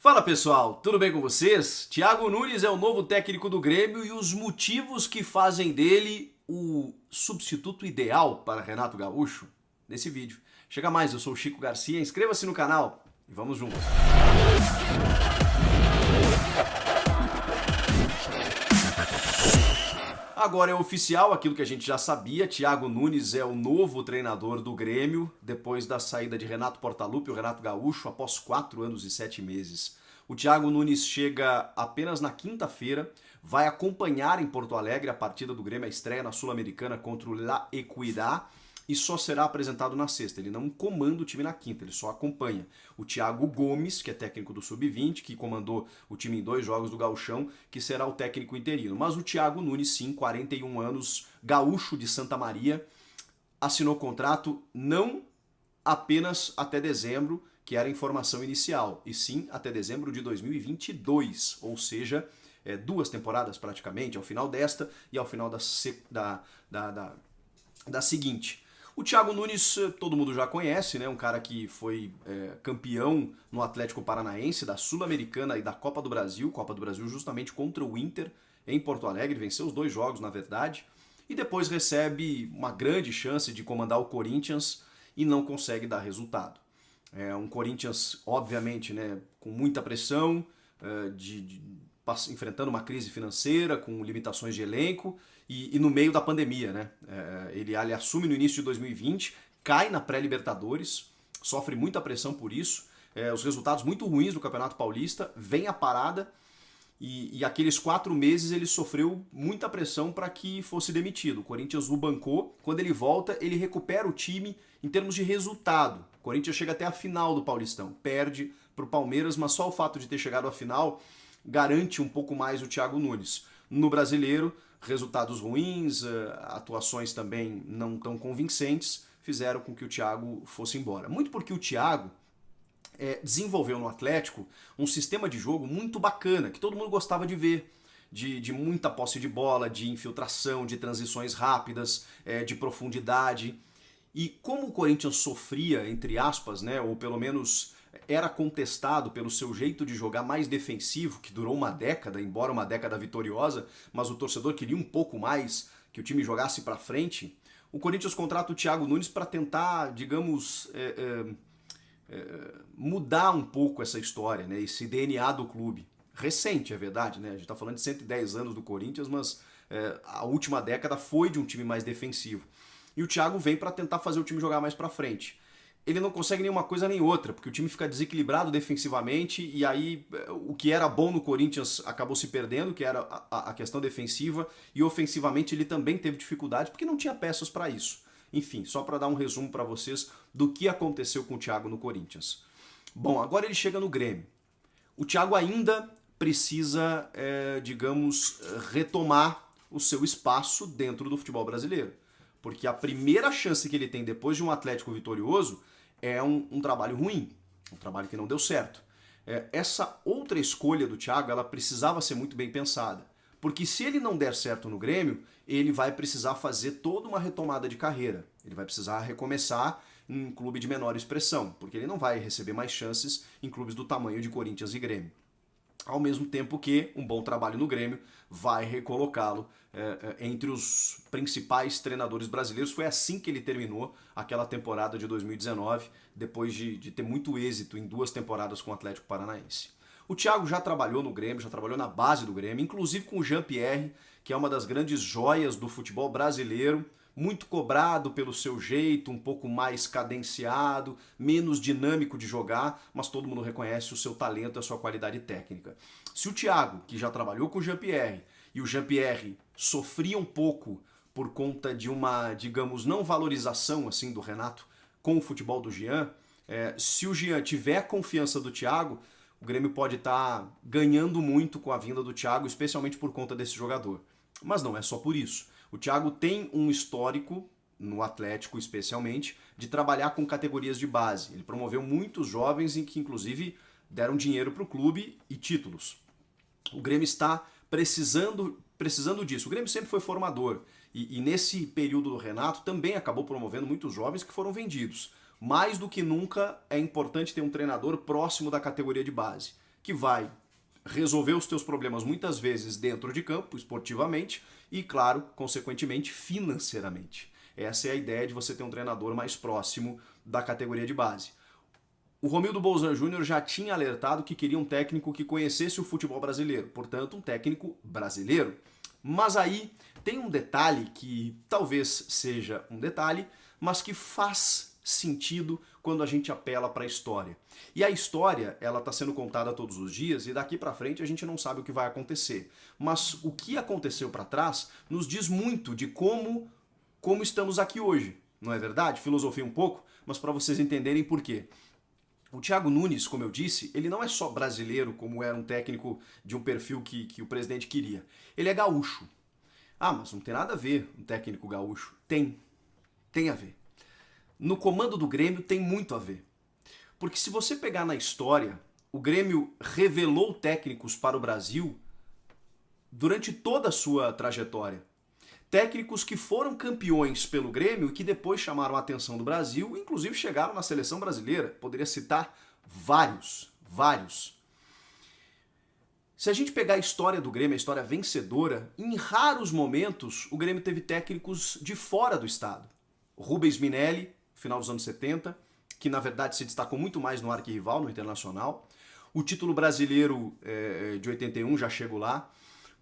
Fala pessoal, tudo bem com vocês? Thiago Nunes é o novo técnico do Grêmio e os motivos que fazem dele o substituto ideal para Renato Gaúcho nesse vídeo. Chega mais, eu sou o Chico Garcia, inscreva-se no canal e vamos juntos. Agora é oficial aquilo que a gente já sabia, Thiago Nunes é o novo treinador do Grêmio, depois da saída de Renato Portaluppi, o Renato Gaúcho, após 4 anos e 7 meses. O Thiago Nunes chega apenas na quinta-feira, vai acompanhar em Porto Alegre a partida do Grêmio, a estreia na Sul-Americana contra o La Equidad, e só será apresentado na sexta. Ele não comanda o time na quinta, ele só acompanha. O Thiago Gomes, que é técnico do Sub-20, que comandou o time em 2 jogos do Gauchão, que será o técnico interino. Mas o Thiago Nunes, sim, 41 anos, gaúcho de Santa Maria, assinou contrato não apenas até dezembro, que era a informação inicial, e sim até dezembro de 2022, ou seja, 2 temporadas praticamente, ao final desta e ao final da seguinte. O Thiago Nunes, todo mundo já conhece, né? Um cara que foi campeão no Atlético Paranaense, da Sul-Americana e da Copa do Brasil justamente contra o Inter, em Porto Alegre, venceu os 2 jogos, na verdade, e depois recebe uma grande chance de comandar o Corinthians e não consegue dar resultado. É um Corinthians, obviamente, né, com muita pressão, enfrentando uma crise financeira, com limitações de elenco e no meio da pandemia, né? Ele assume no início de 2020, cai na pré-Libertadores, sofre muita pressão por isso, os resultados muito ruins do Campeonato Paulista, vem a parada e aqueles 4 meses ele sofreu muita pressão para que fosse demitido. O Corinthians o bancou, quando ele volta ele recupera o time em termos de resultado. O Corinthians chega até a final do Paulistão, perde para o Palmeiras, mas só o fato de ter chegado à final garante um pouco mais o Thiago Nunes. No Brasileiro, resultados ruins, atuações também não tão convincentes, fizeram com que o Thiago fosse embora. Muito porque o Thiago desenvolveu no Atlético um sistema de jogo muito bacana, que todo mundo gostava de ver, de muita posse de bola, de infiltração, de transições rápidas, de profundidade. E como o Corinthians sofria, entre aspas, né, ou pelo menos era contestado pelo seu jeito de jogar mais defensivo, que durou uma década, embora uma década vitoriosa, mas o torcedor queria um pouco mais que o time jogasse para frente, o Corinthians contrata o Thiago Nunes para tentar, digamos, mudar um pouco essa história, né, esse DNA do clube. Recente, é verdade, né? A gente está falando de 110 anos do Corinthians, mas a última década foi de um time mais defensivo. E o Thiago vem para tentar fazer o time jogar mais para frente. Ele não consegue nenhuma coisa nem outra, porque o time fica desequilibrado defensivamente e aí o que era bom no Corinthians acabou se perdendo, que era a questão defensiva, e ofensivamente ele também teve dificuldades porque não tinha peças para isso. Enfim, só para dar um resumo para vocês do que aconteceu com o Thiago no Corinthians. Bom, agora ele chega no Grêmio. O Thiago ainda precisa, digamos, retomar o seu espaço dentro do futebol brasileiro. Porque a primeira chance que ele tem depois de um Atlético vitorioso é um trabalho ruim, um trabalho que não deu certo. Essa outra escolha do Thiago, ela precisava ser muito bem pensada. Porque se ele não der certo no Grêmio, ele vai precisar fazer toda uma retomada de carreira. Ele vai precisar recomeçar em um clube de menor expressão, porque ele não vai receber mais chances em clubes do tamanho de Corinthians e Grêmio. Ao mesmo tempo que um bom trabalho no Grêmio vai recolocá-lo entre os principais treinadores brasileiros. Foi assim que ele terminou aquela temporada de 2019, depois de ter muito êxito em 2 temporadas com o Atlético Paranaense. O Thiago já trabalhou no Grêmio, já trabalhou na base do Grêmio, inclusive com o Jean-Pierre, que é uma das grandes joias do futebol brasileiro, muito cobrado pelo seu jeito, um pouco mais cadenciado, menos dinâmico de jogar, mas todo mundo reconhece o seu talento e a sua qualidade técnica. Se o Thiago, que já trabalhou com o Jean-Pierre, e o Jean-Pierre sofria um pouco por conta de uma, digamos, não valorização assim do Renato com o futebol do Jean, se o Jean tiver a confiança do Thiago, o Grêmio pode estar ganhando muito com a vinda do Thiago, especialmente por conta desse jogador. Mas não é só por isso. O Thiago tem um histórico, no Atlético especialmente, de trabalhar com categorias de base. Ele promoveu muitos jovens em que, inclusive, deram dinheiro para o clube e títulos. O Grêmio está precisando disso. O Grêmio sempre foi formador. E nesse período do Renato também acabou promovendo muitos jovens que foram vendidos. Mais do que nunca é importante ter um treinador próximo da categoria de base. que vai resolver os teus problemas muitas vezes dentro de campo, esportivamente, e, claro, consequentemente, financeiramente. Essa é a ideia de você ter um treinador mais próximo da categoria de base. O Romildo Bolzan Júnior já tinha alertado que queria um técnico que conhecesse o futebol brasileiro, portanto, um técnico brasileiro. Mas aí tem um detalhe que talvez seja um detalhe, mas que faz sentido quando a gente apela para a história. E a história, ela está sendo contada todos os dias e daqui para frente a gente não sabe o que vai acontecer. Mas o que aconteceu para trás nos diz muito de como estamos aqui hoje. Não é verdade? Filosofia um pouco, mas para vocês entenderem por quê. O Thiago Nunes, como eu disse, ele não é só brasileiro, como era um técnico de um perfil que o presidente queria. Ele é gaúcho. Ah, mas não tem nada a ver um técnico gaúcho. Tem a ver. No comando do Grêmio tem muito a ver. Porque se você pegar na história, o Grêmio revelou técnicos para o Brasil durante toda a sua trajetória. Técnicos que foram campeões pelo Grêmio e que depois chamaram a atenção do Brasil, inclusive chegaram na seleção brasileira. Poderia citar vários. Se a gente pegar a história do Grêmio, a história vencedora, em raros momentos o Grêmio teve técnicos de fora do estado. O Rubens Minelli, final dos anos 70, que na verdade se destacou muito mais no arquirrival, no Internacional. O título brasileiro de 81 já chegou lá.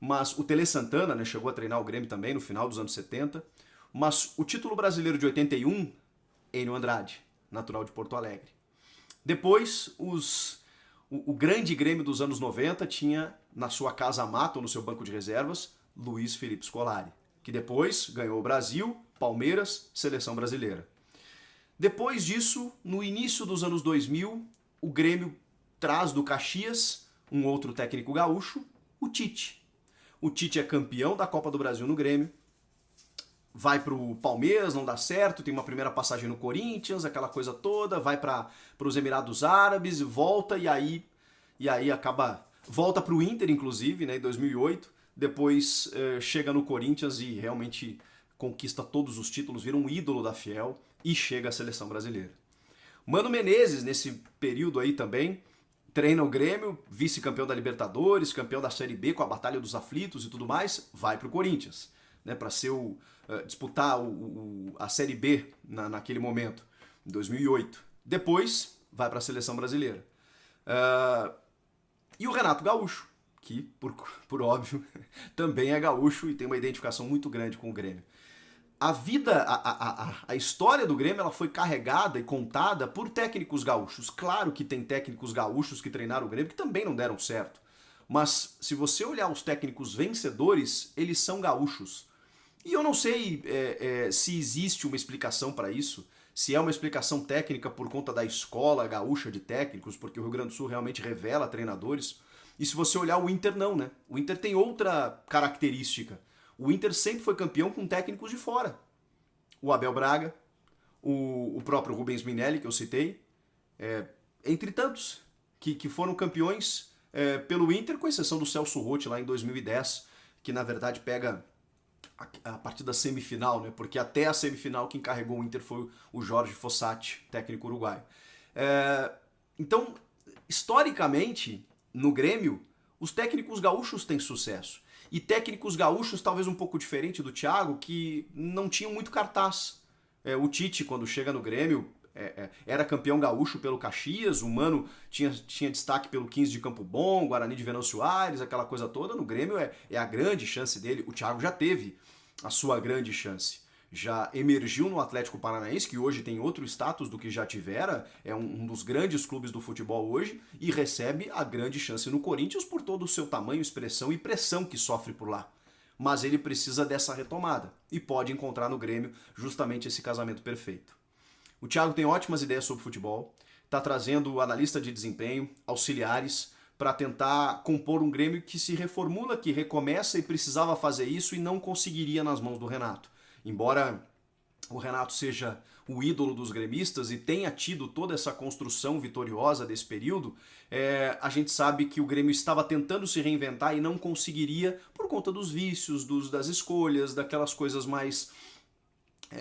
Mas o Tele Santana, né, chegou a treinar o Grêmio também no final dos anos 70. Mas o título brasileiro de 81, Enio Andrade, natural de Porto Alegre. Depois, o grande Grêmio dos anos 90 tinha na sua casa-mata, ou no seu banco de reservas, Luiz Felipe Scolari, que depois ganhou o Brasil, Palmeiras, Seleção Brasileira. Depois disso, no início dos anos 2000, o Grêmio traz do Caxias um outro técnico gaúcho, o Tite. O Tite é campeão da Copa do Brasil no Grêmio, vai pro Palmeiras, não dá certo, tem uma primeira passagem no Corinthians, aquela coisa toda, vai para os Emirados Árabes, volta e aí acaba... Volta pro Inter, inclusive, né, em 2008, depois chega no Corinthians e realmente conquista todos os títulos, vira um ídolo da Fiel e chega à Seleção Brasileira. Mano Menezes, nesse período aí também, treina o Grêmio, vice-campeão da Libertadores, campeão da Série B com a Batalha dos Aflitos e tudo mais, vai pro Corinthians, né, para ser disputar a Série B naquele momento, em 2008. Depois, vai para a Seleção Brasileira. E o Renato Gaúcho, que, por óbvio, também é gaúcho e tem uma identificação muito grande com o Grêmio. A história do Grêmio ela foi carregada e contada por técnicos gaúchos. Claro que tem técnicos gaúchos que treinaram o Grêmio que também não deram certo. Mas se você olhar os técnicos vencedores, eles são gaúchos. E eu não sei se existe uma explicação para isso, se é uma explicação técnica por conta da escola gaúcha de técnicos, porque o Rio Grande do Sul realmente revela treinadores. E se você olhar o Inter, não, né? O Inter tem outra característica. O Inter sempre foi campeão com técnicos de fora. O Abel Braga, o próprio Rubens Minelli, que eu citei, entre tantos, que foram campeões pelo Inter, com exceção do Celso Roth lá em 2010, que na verdade pega a partir da semifinal, né? Porque até a semifinal quem carregou o Inter foi o Jorge Fossati, técnico uruguaio. Então, historicamente, no Grêmio, os técnicos gaúchos têm sucesso. E técnicos gaúchos, talvez um pouco diferente do Thiago, que não tinham muito cartaz. O Tite, quando chega no Grêmio, era campeão gaúcho pelo Caxias, o Mano tinha destaque pelo 15 de Campo Bom, Guarani de Venâncio Aires, aquela coisa toda. No Grêmio é a grande chance dele. O Thiago já teve a sua grande chance. Já emergiu no Atlético Paranaense, que hoje tem outro status do que já tivera, é um dos grandes clubes do futebol hoje, e recebe a grande chance no Corinthians por todo o seu tamanho, expressão e pressão que sofre por lá. Mas ele precisa dessa retomada, e pode encontrar no Grêmio justamente esse casamento perfeito. O Thiago tem ótimas ideias sobre futebol, está trazendo analista de desempenho, auxiliares, para tentar compor um Grêmio que se reformula, que recomeça e precisava fazer isso e não conseguiria nas mãos do Renato. Embora o Renato seja o ídolo dos gremistas e tenha tido toda essa construção vitoriosa desse período, a gente sabe que o Grêmio estava tentando se reinventar e não conseguiria por conta dos vícios, das escolhas, daquelas coisas mais,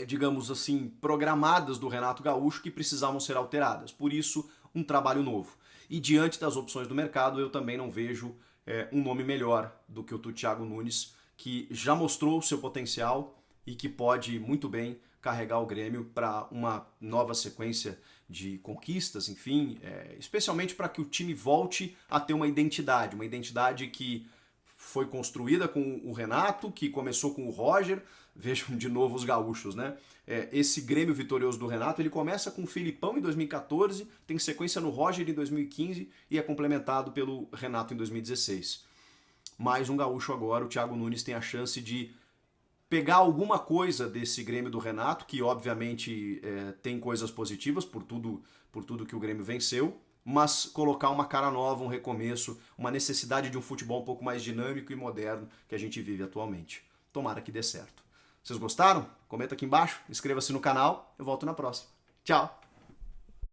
digamos assim, programadas do Renato Gaúcho que precisavam ser alteradas. Por isso, um trabalho novo. E diante das opções do mercado, eu também não vejo um nome melhor do que o do Thiago Nunes, que já mostrou o seu potencial e que pode muito bem carregar o Grêmio para uma nova sequência de conquistas, enfim, especialmente para que o time volte a ter uma identidade que foi construída com o Renato, que começou com o Roger. Vejam de novo os gaúchos, né? Esse Grêmio vitorioso do Renato, ele começa com o Filipão em 2014, tem sequência no Roger em 2015 e é complementado pelo Renato em 2016. Mais um gaúcho agora, o Thiago Nunes tem a chance de pegar alguma coisa desse Grêmio do Renato, que obviamente tem coisas positivas por tudo que o Grêmio venceu, mas colocar uma cara nova, um recomeço, uma necessidade de um futebol um pouco mais dinâmico e moderno que a gente vive atualmente. Tomara que dê certo. Vocês gostaram? Comenta aqui embaixo, inscreva-se no canal, eu volto na próxima. Tchau!